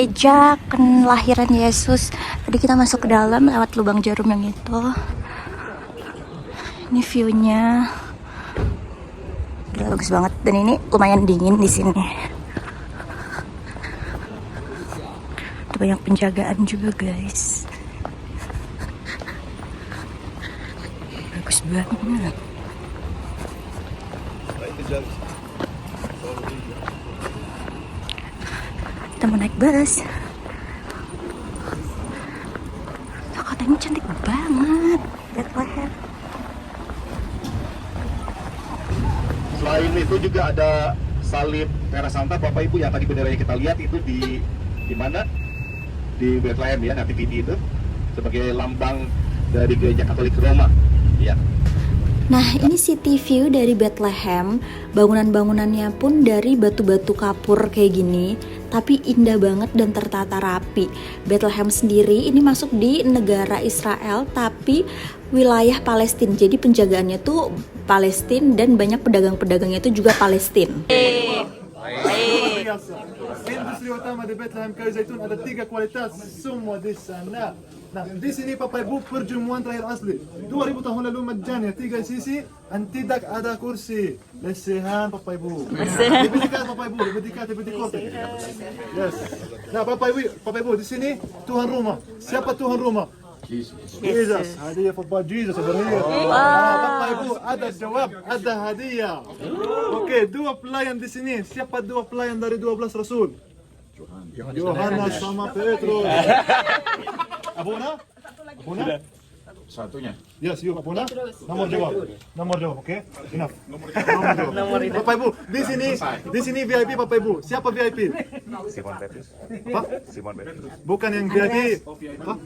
gereja kelahiran Yesus. Tadi kita masuk ke dalam lewat lubang jarum yang itu. Ini view-nya. Gila, bagus banget. Dan ini lumayan dingin di sini. Ada banyak penjagaan juga, guys. Bagus banget. Kita mau naik bus. Kotanya cantik banget, Bethlehem. Selain itu juga ada salib Terra Santa, Bapak Ibu, yang tadi benderanya kita lihat itu di mana? Di Bethlehem ya, Nativity itu sebagai lambang dari gereja Katolik Roma. Ya. Nah, ini city view dari Bethlehem. Bangunan-bangunannya pun dari batu-batu kapur kayak gini, tapi indah banget dan tertata rapi. Bethlehem sendiri ini masuk di negara Israel, tapi wilayah Palestina. Jadi penjagaannya tuh Palestina dan banyak pedagang-pedagangnya itu juga Palestina. Industri utama di Bethlehem kayu zaitun ada 3 kualitas, semua di sana. Nah, di sini Bapak Ibu perjamuan terakhir asli 2000 tahun lalu majanya 3 sisi dan tidak ada kursi. Lesehan Bapak Ibu. Lebih dekat Bapak Ibu, lebih dekat kopi. Yes. Nah, Bapak Ibu di sini Tuhan rumah. Siapa Tuhan rumah? Jesus. Hadiah for Jesus over here. Bapak Ibu ada jawab, ada hadiah. Oke, 2 pelayan di sini. Siapa 2 pelayan dari 12 Rasul? Yohanes sama Petrus. Abuna? Satunya. Yes, you Abuna. Nomor jawab, oke? Enough. Nomor jawab. Bapak Ibu, di sini VIP Bapak Ibu. Siapa VIP? Simon Petrus. Apa? Simon Petrus. Bukan yang VIP. Apa?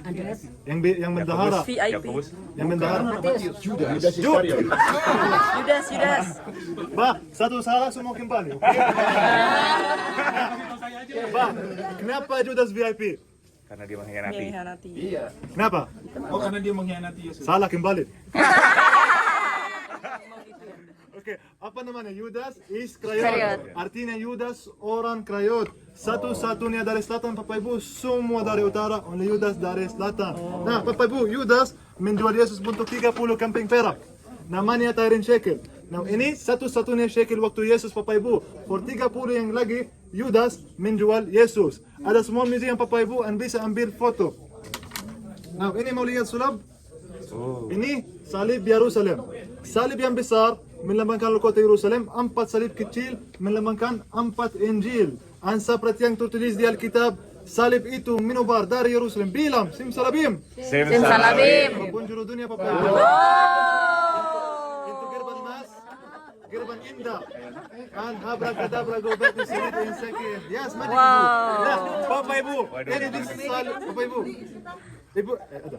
Yang bendahara. Yakobus. Yang bendahara. Judas Iskariot. Judas. Bah, satu salah semua kembali. Oke? Bah, kenapa Judas VIP? Karena dia mengkhianati. Kenapa? Oh, karena dia mengkhianati Yesus. Salah kembali. Oke, apa namanya? Yudas Iskariot. Artinya Yudas orang Krayot. Satu-satunya dari selatan, Bapak Ibu. Semua dari utara, only Yudas dari selatan. Nah, Bapak Ibu, Yudas menjual Yesus untuk 30 kambing perak. Namanya Tyrian Shekel. Nah, ini satu-satunya shekel waktu Yesus, Bapak Ibu. For 30 yang lagi, Yudas menjual Yesus. Ada semua museum Bapak Ibu dan bisa ambil foto. Nah, ini mau lihat sulap? Ini salib Yerusalem. Salib yang besar melambangkan kota Yerusalem. 4 salib kecil melambangkan 4 Injil. Dan seperti yang tertulis di Alkitab, salib itu menobar dari Yerusalem. Bilang, Simsalabim. Simsalabim. Apapun juru dunia Bapak Ibu. Itu gerbang emas, gerbang indah. And abracadabra go back to sleep in second. Yes, magic. Nah, Bapak Ibu, ini di salib Bapak Ibu. Ibu, ada.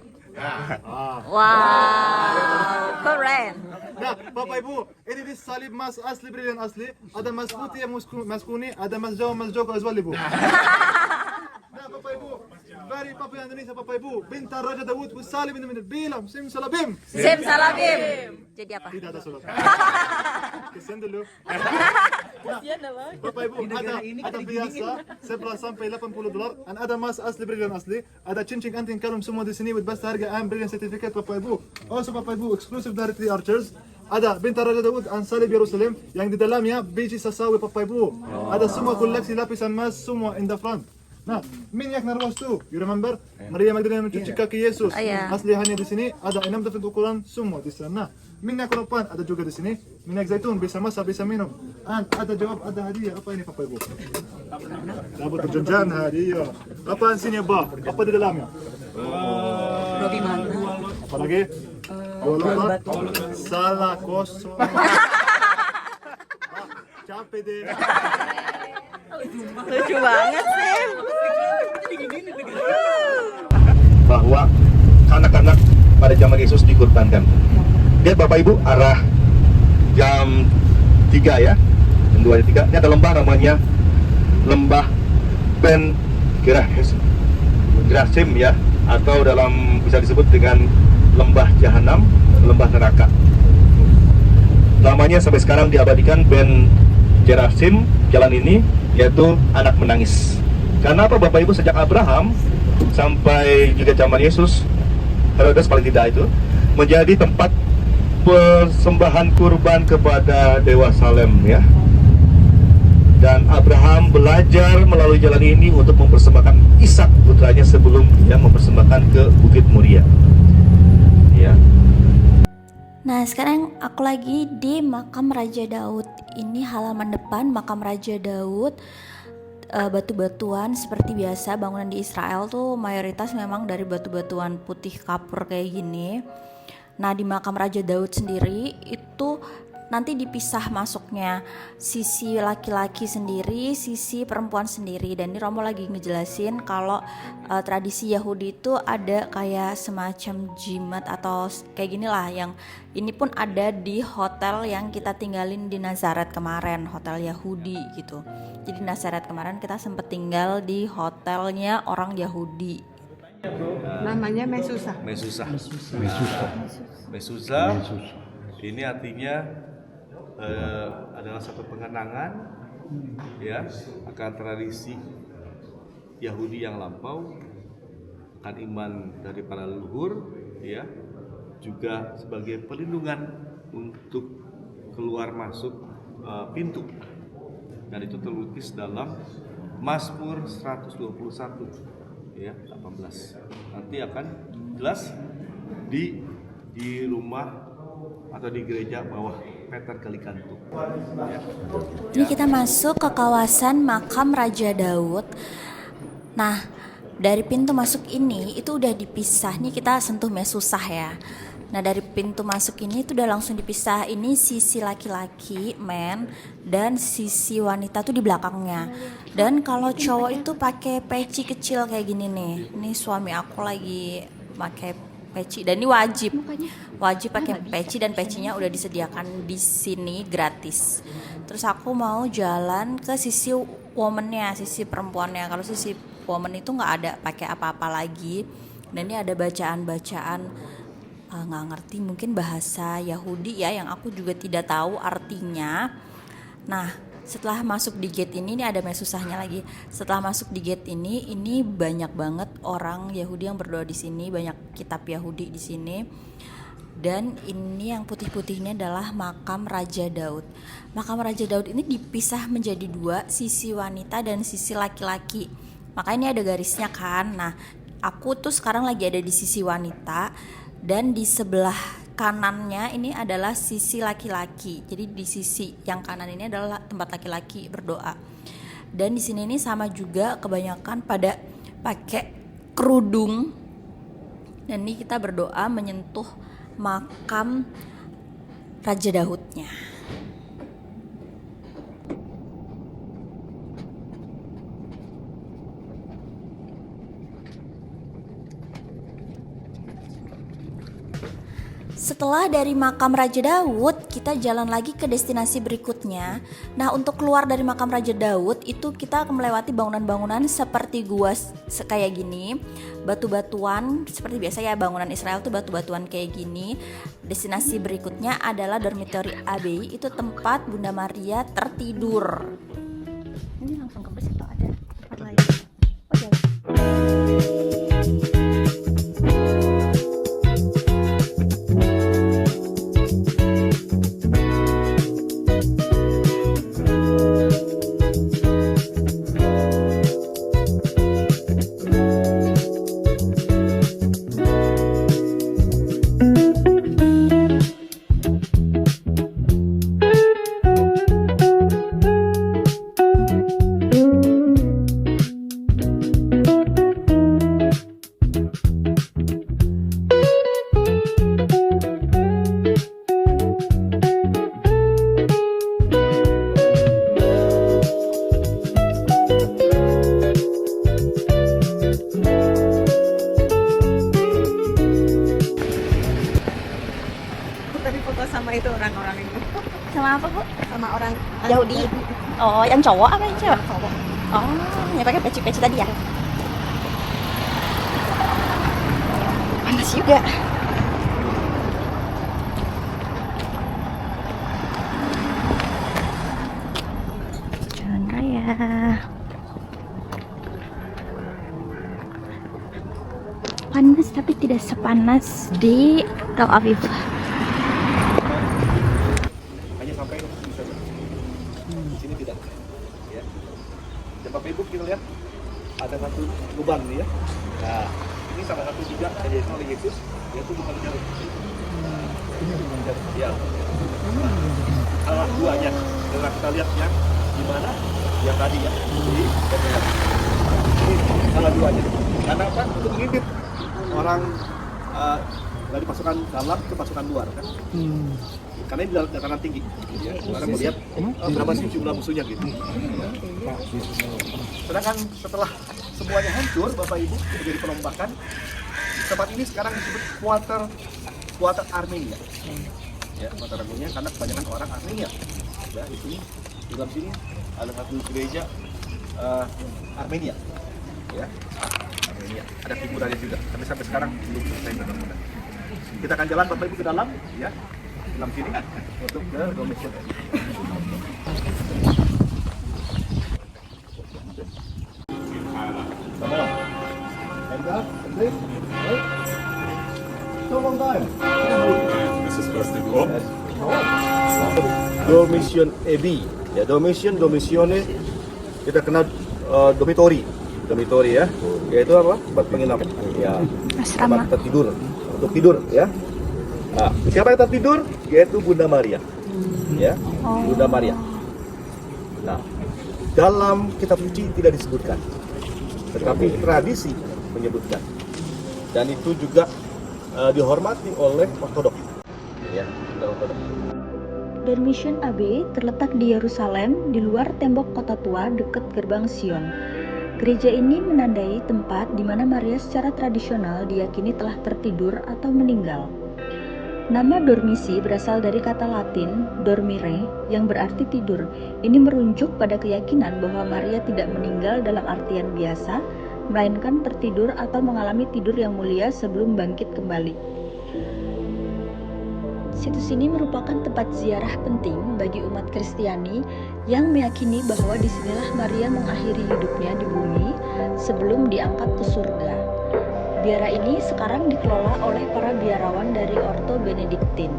Wow. Keren. Nah, Bapak Ibu, ini di salib mas asli, brilian asli. Ada mas putih, mas kuning, ada mas joko azwal Ibu. Nah, Bapak Ibu, dari Papa Indonesia, Bapak Ibu, bintang Raja Daud, salib ini bilang, Simsalabim. Simsalabim. Jadi apa? Tidak ada surat. Kesian dulu. Bapak Ibu, ada biasa 11 sampai $80 dan ada mas asli, brilian asli. Ada cincin anting kalung semua di sini with best harga and brilliant certificate Bapak Ibu. Also Bapak Ibu, exclusive dari Three Archers. Ada bintang Raja Daud dan salib Yerusalem yang di dalamnya biji sasawi Bapak Ibu. Ada semua koleksi lapisan emas semua in the front. Nah, minyak narwas tuh, you remember? Maria Magdalena mencuci kaki Yesus. Asli hanya di sini ada 6 different ukuran semua di sana. Minyak konopan ada juga di sini. Minyak zaitun bisa masak, bisa minum. And ada jawab, ada hadiah. Apa ini Bapak Ibu? Dapat perjanjian hadiah. Apaan sini Ba? Apa di dalamnya? Roti mana? Apa lagi? Golongan. Salah kosong. Capek deh. Lucu banget sih. Bahwa anak-anak pada zaman Yesus dikorbankan. Lihat Bapak Ibu, arah jam 3 ya, jam 2 3. Ini ada lembah namanya Lembah Ben Gerasim ya, atau dalam bisa disebut dengan Lembah Jahanam, Lembah Neraka. Namanya sampai sekarang diabadikan Ben Gerasim, jalan ini, yaitu anak menangis. Karena apa Bapak Ibu, sejak Abraham sampai juga zaman Yesus, Herodes paling tidak itu menjadi tempat persembahan kurban kepada Dewa Salem ya. Dan Abraham belajar melalui jalan ini untuk mempersembahkan Ishak putranya sebelum dia mempersembahkan ke Bukit Moria. Ya. Nah, sekarang aku lagi di makam Raja Daud. Ini halaman depan makam Raja Daud. Batu-batuan seperti biasa, bangunan di Israel tuh mayoritas memang dari batu-batuan putih kapur kayak gini. Nah, di makam Raja Daud sendiri itu nanti dipisah masuknya, sisi laki-laki sendiri, sisi perempuan sendiri. Dan ini Romo lagi ngejelasin kalau tradisi Yahudi itu ada kayak semacam jimat atau kayak gini lah, yang ini pun ada di hotel yang kita tinggalin di Nazaret kemarin, hotel Yahudi gitu. Jadi Nazaret kemarin kita sempet tinggal di hotelnya orang Yahudi. Namanya Mesusa. Mesusa. Ini artinya adalah satu pengenangan ya akan tradisi Yahudi yang lampau, akan iman dari para leluhur ya, juga sebagai perlindungan untuk keluar masuk pintu, dan itu terlukis dalam Mazmur 121 ya 18. Nanti akan jelas di rumah atau di gereja bawah Peter Kalikantu. Ya. Ini kita masuk ke kawasan makam Raja Daud. Nah, dari pintu masuk ini itu udah dipisah. Nih kita sentuh Mesusah ya. Nah, dari pintu masuk ini itu udah langsung dipisah. Ini sisi laki-laki, men, dan sisi wanita tuh di belakangnya. Dan kalau cowok itu pakai peci kecil kayak gini nih. Ini suami aku lagi pakai peci, dan ini wajib pakai peci, dan pecinya udah disediakan di sini gratis. Terus aku mau jalan ke sisi womannya, sisi perempuannya. Kalau sisi woman itu nggak ada pakai apa-apa lagi. Dan ini ada bacaan-bacaan nggak ngerti, mungkin bahasa Yahudi ya, yang aku juga tidak tahu artinya. Nah, setelah masuk di gate ini ada Mesusahnya lagi. Setelah masuk di gate ini banyak banget orang Yahudi yang berdoa di sini, banyak kitab Yahudi di sini. Dan ini yang putih-putih ini adalah makam Raja Daud. Makam Raja Daud ini dipisah menjadi dua, sisi wanita dan sisi laki-laki. Makanya ini ada garisnya kan. Nah, aku tuh sekarang lagi ada di sisi wanita, dan di sebelah kanannya ini adalah sisi laki-laki. Jadi di sisi yang kanan ini adalah tempat laki-laki berdoa. Dan di sini ini sama juga, kebanyakan pada pakai kerudung. Dan ini kita berdoa menyentuh makam Raja Daudnya. Setelah dari makam Raja Daud, kita jalan lagi ke destinasi berikutnya. Nah, untuk keluar dari makam Raja Daud itu kita akan melewati bangunan-bangunan seperti gua kayak gini, batu-batuan seperti biasa ya, bangunan Israel tuh batu-batuan kayak gini. Destinasi berikutnya adalah dormitory Abbey, itu tempat Bunda Maria tertidur. Ini langsung ke bus atau ada tempat lain? Oh, jauh. Sama itu orang-orang itu. Sama apa, Bu? Sama orang Yahudi. Oh, yang cowok apa yang cewek? cowok. Oh, yang pakai peci-peci tadi ya? Panas juga. Jalan raya. panas tapi tidak sepanas di Tel Aviv. Hanya sampai di sana. Di sini tidak. Ya. Dan Bapak Ibu kita lihat ada satu lubang nih ya. Nah, ini salah satu juga yang diajarkan oleh Yesus, yaitu lubang jarum. Ini lubang jarum. Ya. Salah duanya. Karena kita lihat yang di mana? Yang tadi ya. Di Bethlehem. Ini salah duanya. Karena apa? Untuk mengintip orang dari pasukan dalam ke pasukan luar kan. Karena ini dataran tinggi. Ya. Orang melihat berapa sih jumlah musuhnya gitu. Sedangkan setelah semuanya hancur, Bapak Ibu, terjadi perombakan. Tempat ini sekarang disebut Quarter Armenia. Ya, Quarter Armenia karena kebanyakan orang Armenia. Ya, di sini, di dalam sini ada satu gereja Armenia. Ya, Armenia. Ada figuranya juga. Tapi sampai sekarang belum selesai benar-benar. Kita akan jalan Bapak Ibu ke dalam, ya, dalam sini untuk ke Domitian. Domitian Abbey, ya Domitione kita kenal dormitory ya, yaitu apa? Tempat penginapan, ya, Asrama. tempat tidur, untuk tidur ya. Nah, siapa yang tertidur? Yaitu Bunda Maria, ya, Bunda Maria. Nah, dalam kitab suci tidak disebutkan, tetapi tradisi menyebutkan, dan itu juga dihormati oleh Ortodok, ya, Ortodok. Dormition Abbey terletak di Yerusalem, di luar tembok kota tua dekat gerbang Sion. Gereja ini menandai tempat di mana Maria secara tradisional diyakini telah tertidur atau meninggal. Nama dormisi berasal dari kata Latin dormire yang berarti tidur. Ini merujuk pada keyakinan bahwa Maria tidak meninggal dalam artian biasa, melainkan tertidur atau mengalami tidur yang mulia sebelum bangkit kembali. Situs ini merupakan tempat ziarah penting bagi umat Kristiani yang meyakini bahwa disinilah Maria mengakhiri hidupnya di bumi sebelum diangkat ke surga. Biara ini sekarang dikelola oleh para biarawan dari Ordo Benediktin.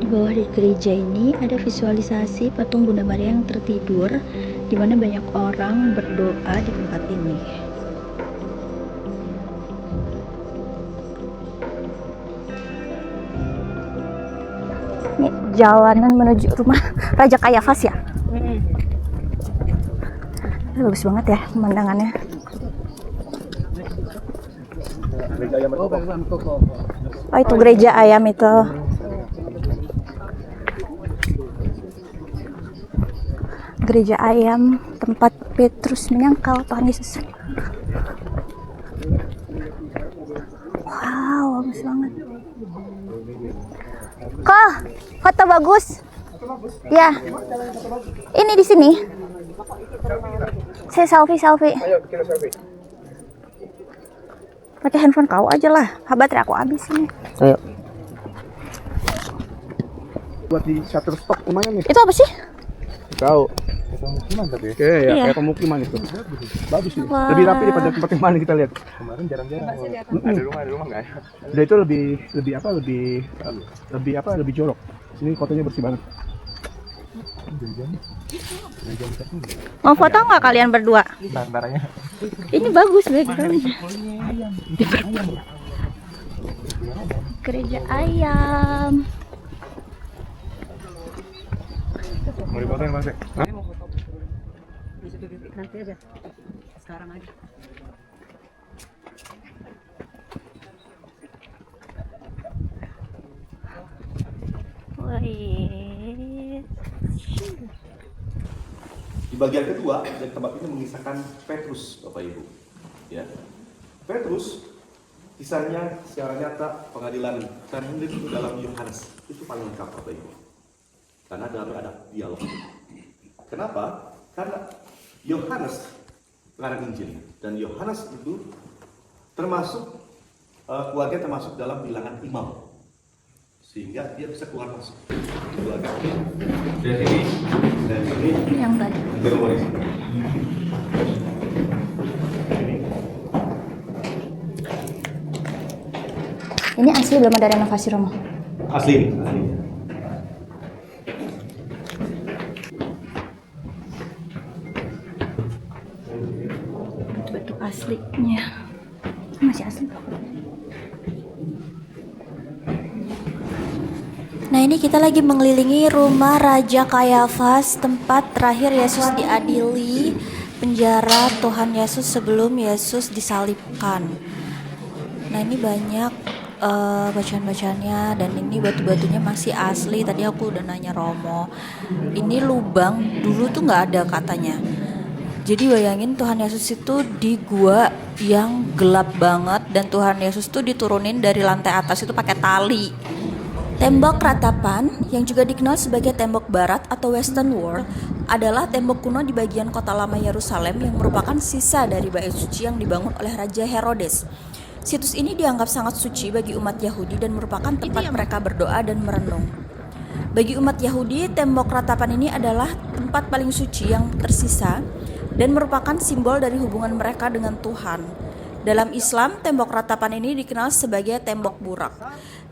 Di bawah di gereja ini ada visualisasi patung Bunda Maria yang tertidur, di mana banyak orang berdoa di tempat ini. Ini jalanan menuju rumah Raja Kayafas ya. Ini bagus banget ya pemandangannya. Oh, itu gereja ayam itu. Gereja ayam, tempat Petrus menyangkal Tuhan Yesus. Wow, bagus banget. Kok foto bagus? Ya. Ini di sini. Saya selfie. Ayo kita selfie. Pakai handphone kau aja lah. Baterai aku habis ini. Ayo. Buat di Shutterstock lumayan nih. Itu apa sih? Tahu. Pemukiman tapi. Oke, ya, Iya. kayak pemukiman itu. Bagus nih. Wah. Lebih rapi daripada tempat yang mana kita lihat. Kemarin jarang-jarang. Ada rumah enggak ya? Udah itu lebih lebih jorok. Sini kotanya bersih banget. Mau foto nggak kalian berdua? Barangnya. Ini bagus backgroundnya. Gereja ayam. Mau dipoto yang Mas? Nanti aja. Sekarang aja. Wih. Di bagian kedua, dari tempat ini mengisahkan Petrus, Bapak Ibu. Ya, Petrus kisahnya secara nyata pengadilan terhidup itu dalam Yohanes itu paling lengkap, Bapak Ibu. Karena dalamnya ada dialog. Kenapa? Karena Yohanes pengarang Injil. Dan Yohanes itu termasuk keluarga termasuk dalam bilangan imam, sehingga dia bisa keluar masuk keluarga. Dan ini Yang tadi. berwaris. Ini asli belum ada renovasi rumah. Asli. Bentuk aslinya masih asli. Nah, ini kita lagi mengelilingi rumah Raja Kayafas, tempat terakhir Yesus diadili, penjara Tuhan Yesus sebelum Yesus disalibkan. Nah, ini banyak bacaan-bacaannya, dan ini batu-batunya masih asli. Tadi aku udah nanya Romo, ini lubang dulu tuh nggak ada katanya. Jadi bayangin Tuhan Yesus itu di gua yang gelap banget, dan Tuhan Yesus tuh diturunin dari lantai atas itu pakai tali. Tembok ratapan, yang juga dikenal sebagai tembok barat atau Western Wall, adalah tembok kuno di bagian kota lama Yerusalem yang merupakan sisa dari bait suci yang dibangun oleh Raja Herodes. Situs ini dianggap sangat suci bagi umat Yahudi dan merupakan tempat mereka berdoa dan merenung. Bagi umat Yahudi, tembok ratapan ini adalah tempat paling suci yang tersisa dan merupakan simbol dari hubungan mereka dengan Tuhan. Dalam Islam, tembok ratapan ini dikenal sebagai tembok burak.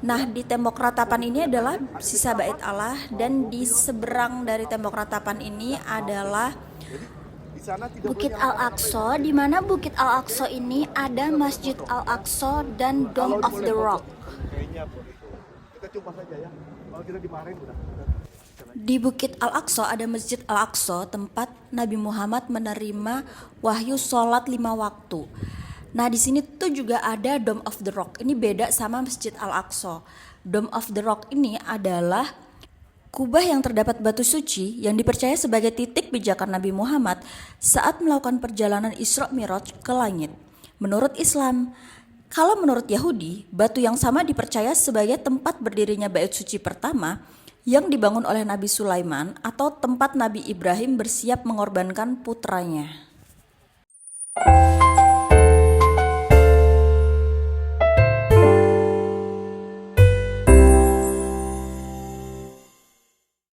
Nah, di tembok ratapan ini adalah sisa bait Allah, dan di seberang dari tembok ratapan ini adalah Bukit Al-Aqsa, di mana Bukit Al-Aqsa ini ada Masjid Al-Aqsa dan Dome of the Rock. Kita coba saja ya. Kalau kita dimarahin udah. Di Bukit Al-Aqsa ada Masjid Al-Aqsa, tempat Nabi Muhammad menerima wahyu sholat 5 waktu. Nah, di sini tuh juga ada Dome of the Rock. Ini beda sama Masjid Al-Aqsa. Dome of the Rock ini adalah kubah yang terdapat batu suci yang dipercaya sebagai titik pijakan Nabi Muhammad saat melakukan perjalanan Isra Miraj ke langit. Menurut Islam, kalau menurut Yahudi, batu yang sama dipercaya sebagai tempat berdirinya bait suci pertama yang dibangun oleh Nabi Sulaiman, atau tempat Nabi Ibrahim bersiap mengorbankan putranya.